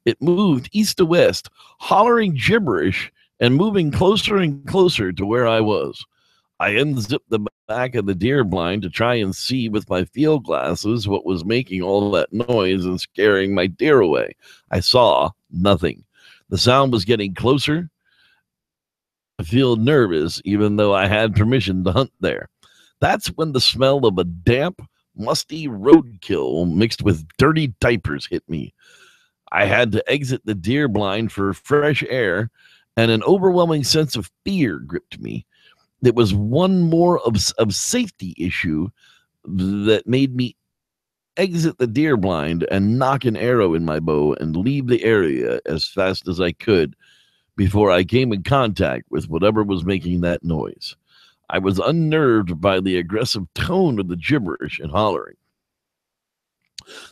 It moved east to west, hollering gibberish and moving closer and closer to where I was. I unzipped the back of the deer blind to try and see with my field glasses what was making all that noise and scaring my deer away. I saw nothing. The sound was getting closer. I feel nervous, even though I had permission to hunt there. That's when the smell of a damp, musty roadkill mixed with dirty diapers hit me. I had to exit the deer blind for fresh air, and an overwhelming sense of fear gripped me. It was one more of safety issue that made me exit the deer blind and knock an arrow in my bow and leave the area as fast as I could before I came in contact with whatever was making that noise. I was unnerved by the aggressive tone of the gibberish and hollering.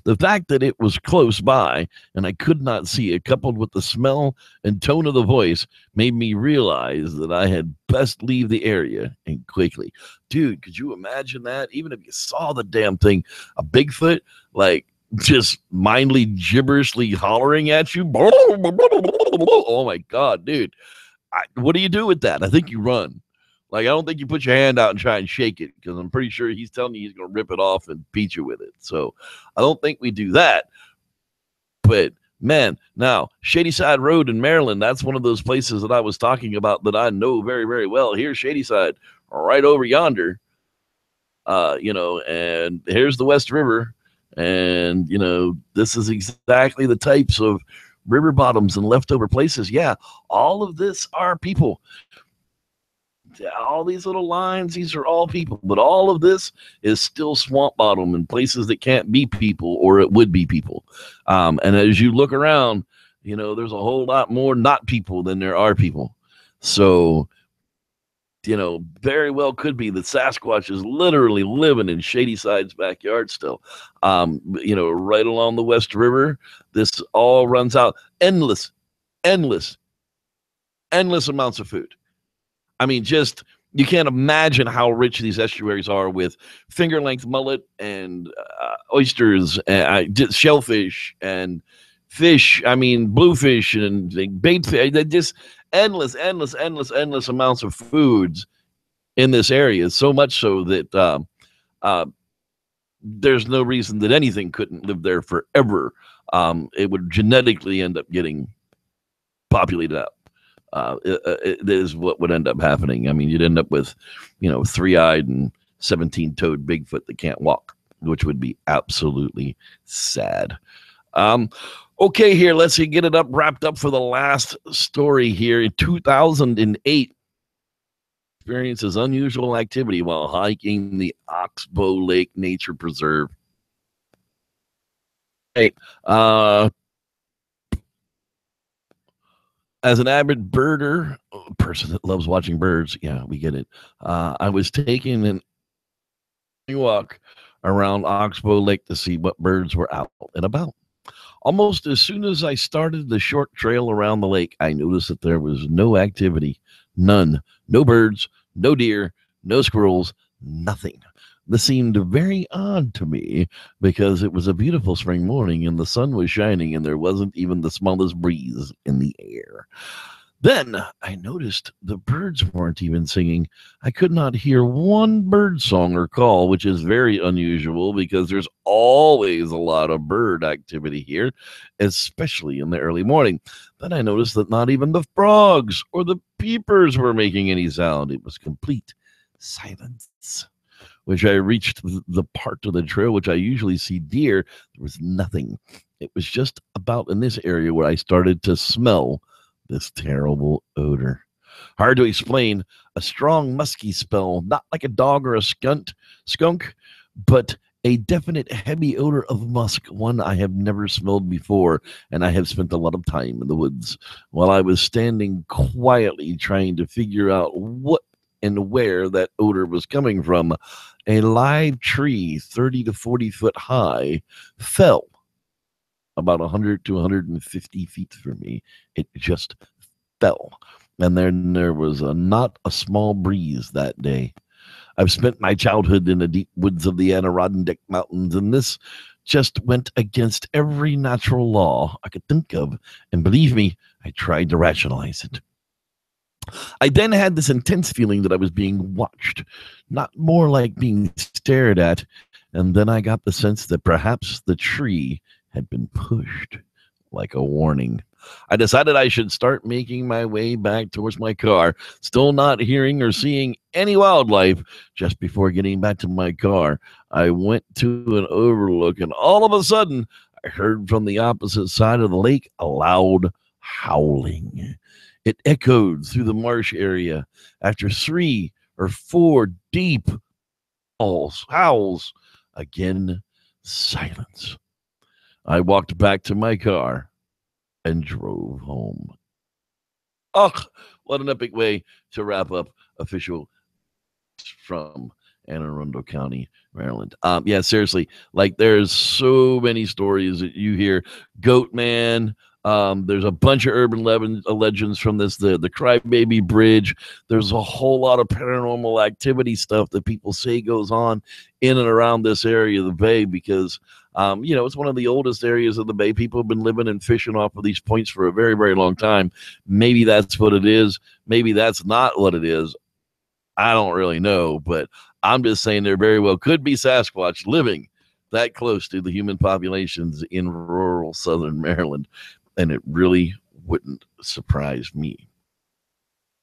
The fact that it was close by and I could not see it, coupled with the smell and tone of the voice, made me realize that I had best leave the area and quickly. Dude, could you imagine that? Even if you saw the damn thing, a Bigfoot, like just mindly gibberishly hollering at you. Oh my God, dude. What do you do with that? I think you run. Like, I don't think you put your hand out and try and shake it, because I'm pretty sure he's telling you he's going to rip it off and beat you with it. So I don't think we do that. But, man, now, Shady Side Road in Maryland, that's one of those places that I was talking about that I know very, very well. Here's Shady Side, right over yonder, and here's the West River. And, this is exactly the types of river bottoms and leftover places. Yeah, all of this are people. All these little lines, these are all people, but all of this is still swamp bottom and places that can't be people, or it would be people. And as you look around, there's a whole lot more not people than there are people. So very well could be that Sasquatch is literally living in Shady Side's backyard still. Right along the West River, this all runs out endless amounts of food. I mean, just you can't imagine how rich these estuaries are with finger-length mullet and oysters, and shellfish and fish. I mean, bluefish and bait fish. Just endless amounts of foods in this area. So much so that there's no reason that anything couldn't live there forever. It would genetically end up getting populated out. It is what would end up happening. I mean, you'd end up with, 3-eyed and 17-toed Bigfoot that can't walk, which would be absolutely sad. Okay, here, let's get it wrapped up for the last story here. In 2008, experiences unusual activity while hiking the Oxbow Lake Nature Preserve. Hey, as an avid birder, a person that loves watching birds, yeah, we get it. I was taking a walk around Oxbow Lake to see what birds were out and about. Almost as soon as I started the short trail around the lake, I noticed that there was no activity, none, no birds, no deer, no squirrels, nothing. This seemed very odd to me because it was a beautiful spring morning and the sun was shining and there wasn't even the smallest breeze in the air. Then I noticed the birds weren't even singing. I could not hear one bird song or call, which is very unusual because there's always a lot of bird activity here, especially in the early morning. Then I noticed that not even the frogs or the peepers were making any sound. It was complete silence. Which I reached the part of the trail which I usually see deer, there was nothing. It was just about in this area where I started to smell this terrible odor. Hard to explain, a strong musky smell, not like a dog or a skunk, but a definite heavy odor of musk, one I have never smelled before, and I have spent a lot of time in the woods. While I was standing quietly trying to figure out what and where that odor was coming from, a live tree 30 to 40 foot high fell about 100 to 150 feet from me. It just fell. And then there was not a small breeze that day. I've spent my childhood in the deep woods of the Adirondack Mountains, and this just went against every natural law I could think of. And believe me, I tried to rationalize it. I then had this intense feeling that I was being watched, not more like being stared at, and then I got the sense that perhaps the tree had been pushed, like a warning. I decided I should start making my way back towards my car, still not hearing or seeing any wildlife. Just before getting back to my car, I went to an overlook, and all of a sudden, I heard from the opposite side of the lake a loud howling. It echoed through the marsh area. After 3 or 4 deep howls, again, silence. I walked back to my car and drove home. Oh, what an epic way to wrap up official from Anne Arundel County, Maryland. Yeah, seriously, like there's so many stories that you hear. Goat Man. There's a bunch of urban legends from this, the Crybaby Bridge. There's a whole lot of paranormal activity stuff that people say goes on in and around this area of the bay because, it's one of the oldest areas of the bay. People have been living and fishing off of these points for a very, very long time. Maybe that's what it is. Maybe that's not what it is. I don't really know, but I'm just saying there very well could be Sasquatch living that close to the human populations in rural southern Maryland. And it really wouldn't surprise me.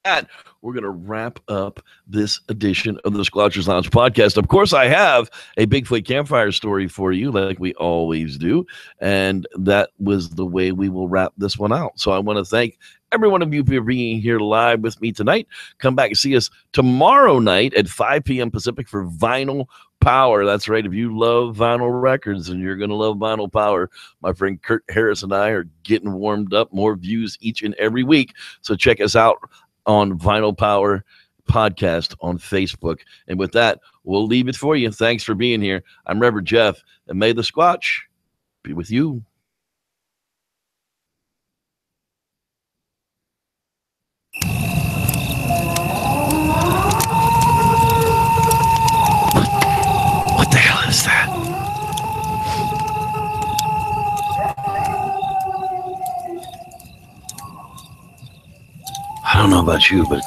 And we're going to wrap up this edition of the Squatchers Lounge podcast. Of course, I have a Bigfoot campfire story for you, like we always do. And that was the way we will wrap this one out. So I want to thank every one of you for being here live with me tonight. Come back and see us tomorrow night at 5 p.m. Pacific for Vinyl Power. That's right. If you love vinyl records and you're going to love Vinyl Power, my friend Kurt Harris and I are getting warmed up, more views each and every week. So check us out on Vinyl Power Podcast on Facebook. And with that, we'll leave it for you. Thanks for being here. I'm Reverend Jeff, and may the Squatch be with you. What the hell is that? I don't know about you, but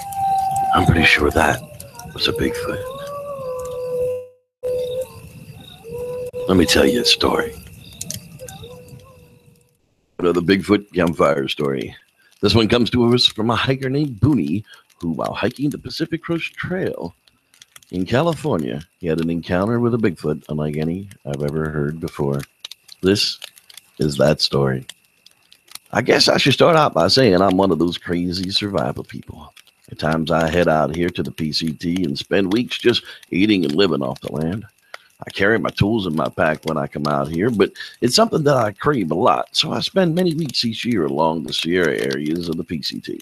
I'm pretty sure that was a Bigfoot. Let me tell you a story. Another Bigfoot campfire story. This one comes to us from a hiker named Booney, who, while hiking the Pacific Coast Trail in California, he had an encounter with a Bigfoot unlike any I've ever heard before. This is that story. I guess I should start out by saying I'm one of those crazy survival people. At times I head out here to the PCT and spend weeks just eating and living off the land. I carry my tools in my pack when I come out here, but it's something that I crave a lot, so I spend many weeks each year along the Sierra areas of the PCT.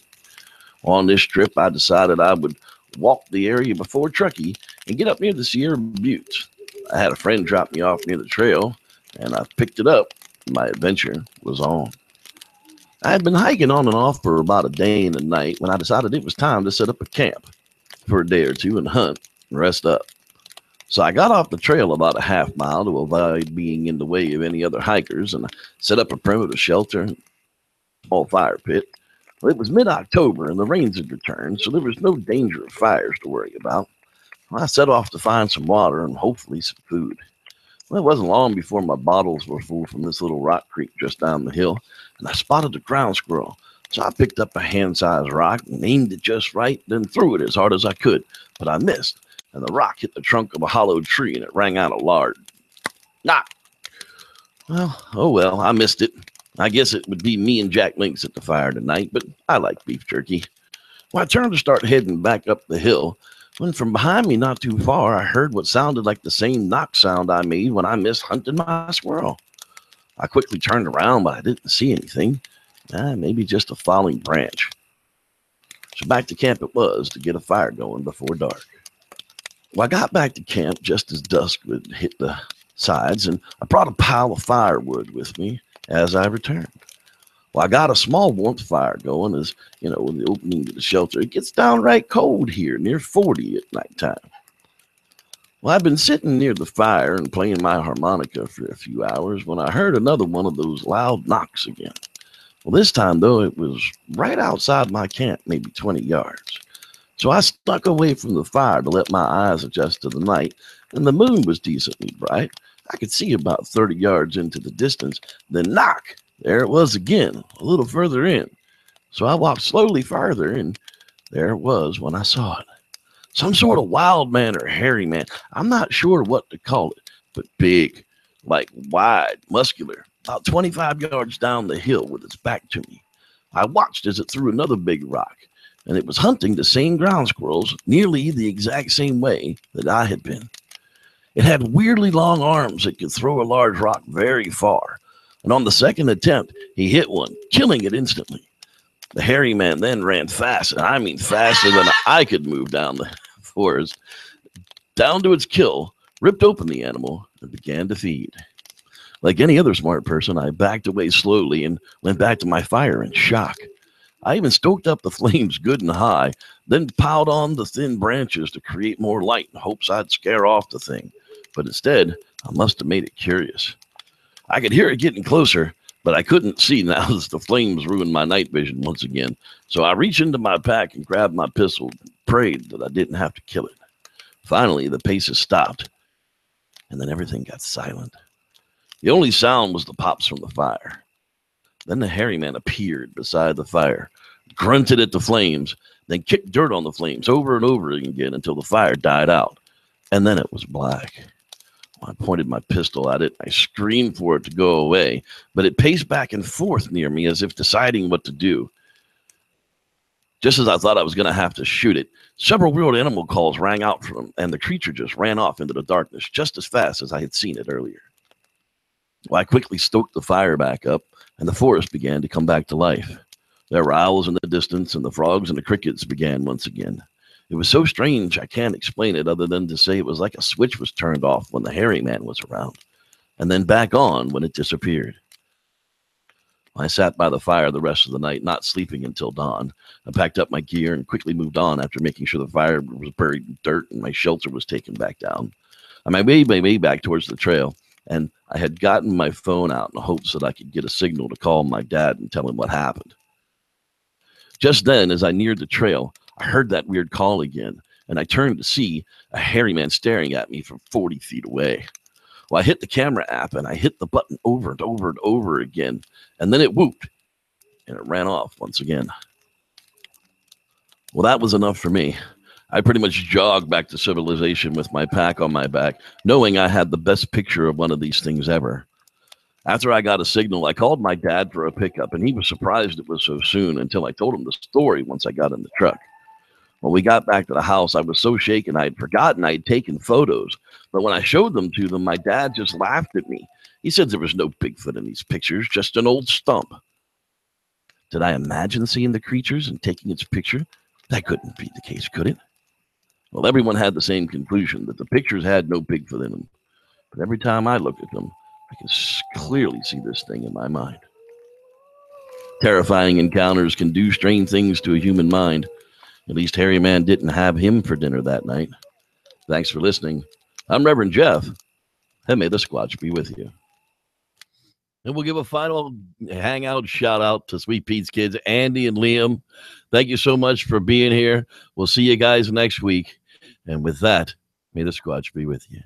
On this trip, I decided I would walk the area before Truckee and get up near the Sierra Buttes. I had a friend drop me off near the trail, and I picked it up. My adventure was on. I had been hiking on and off for about a day and a night when I decided it was time to set up a camp for a day or two and hunt and rest up. So I got off the trail about a half mile to avoid being in the way of any other hikers, and I set up a perimeter shelter and a small fire pit. Well, it was mid-October and the rains had returned, so there was no danger of fires to worry about. Well, I set off to find some water and hopefully some food. Well, it wasn't long before my bottles were full from this little rock creek just down the hill, and I spotted a ground squirrel. So I picked up a hand-sized rock and aimed it just right, then threw it as hard as I could, but I missed, and the rock hit the trunk of a hollow tree, and it rang out a loud knock. Well, oh well, I missed it. I guess it would be me and Jack Links at the fire tonight, but I like beef jerky. Well, I turned to start heading back up the hill, when from behind me not too far, I heard what sounded like the same knock sound I made when I missed hunting my squirrel. I quickly turned around, but I didn't see anything. Maybe just a falling branch. So back to camp it was to get a fire going before dark. Well, I got back to camp just as dusk would hit the sides, and I brought a pile of firewood with me as I returned. Well, I got a small warmth fire going as, in the opening to the shelter. It gets downright cold here, near 40 at nighttime. Well, I'd been sitting near the fire and playing my harmonica for a few hours when I heard another one of those loud knocks again. Well, this time, though, it was right outside my camp, maybe 20 yards. So I stuck away from the fire to let my eyes adjust to the night, and the moon was decently bright. I could see about 30 yards into the distance. Then knock! There it was again, a little further in. So I walked slowly farther, and there it was when I saw it. Some sort of wild man or hairy man. I'm not sure what to call it, but big, like wide, muscular, about 25 yards down the hill with its back to me. I watched as it threw another big rock, and it was hunting the same ground squirrels nearly the exact same way that I had been. It had weirdly long arms that could throw a large rock very far. And on the second attempt, he hit one, killing it instantly. The hairy man then ran fast, and I mean faster than I could move down the forest, down to its kill, ripped open the animal, and began to feed. Like any other smart person, I backed away slowly and went back to my fire in shock. I even stoked up the flames good and high, then piled on the thin branches to create more light in hopes I'd scare off the thing. But instead, I must have made it curious. I could hear it getting closer, but I couldn't see now as the flames ruined my night vision once again. So I reached into my pack and grabbed my pistol and prayed that I didn't have to kill it. Finally, the paces stopped, and then everything got silent. The only sound was the pops from the fire. Then the hairy man appeared beside the fire, grunted at the flames, then kicked dirt on the flames over and over again until the fire died out. And then it was black. I pointed my pistol at it. I screamed for it to go away, but it paced back and forth near me as if deciding what to do. Just as I thought I was going to have to shoot it, several weird animal calls rang out from him, and the creature just ran off into the darkness just as fast as I had seen it earlier. Well, I quickly stoked the fire back up, and the forest began to come back to life. There were owls in the distance, and the frogs and the crickets began once again. It was so strange, I can't explain it other than to say it was like a switch was turned off when the hairy man was around, and then back on when it disappeared. I sat by the fire the rest of the night, not sleeping until dawn. I packed up my gear and quickly moved on after making sure the fire was buried in dirt and my shelter was taken back down. I made my way back towards the trail, and I had gotten my phone out in hopes that I could get a signal to call my dad and tell him what happened. Just then, as I neared the trail, I heard that weird call again, and I turned to see a hairy man staring at me from 40 feet away. Well, I hit the camera app and I hit the button over and over and over again, and then it whooped and it ran off once again. Well, that was enough for me. I pretty much jogged back to civilization with my pack on my back, knowing I had the best picture of one of these things ever. After I got a signal, I called my dad for a pickup, and he was surprised it was so soon until I told him the story once I got in the truck. When we got back to the house, I was so shaken I had forgotten I had taken photos. But when I showed them to them, my dad just laughed at me. He said there was no Bigfoot in these pictures, just an old stump. Did I imagine seeing the creatures and taking its picture? That couldn't be the case, could it? Well, everyone had the same conclusion, that the pictures had no Bigfoot in them. But every time I looked at them, I could clearly see this thing in my mind. Terrifying encounters can do strange things to a human mind. At least Hairy Man didn't have him for dinner that night. Thanks for listening. I'm Reverend Jeff, and may the Squatch be with you. And we'll give a final hangout shout out to Sweet Pete's kids, Andy and Liam. Thank you so much for being here. We'll see you guys next week. And with that, may the Squatch be with you.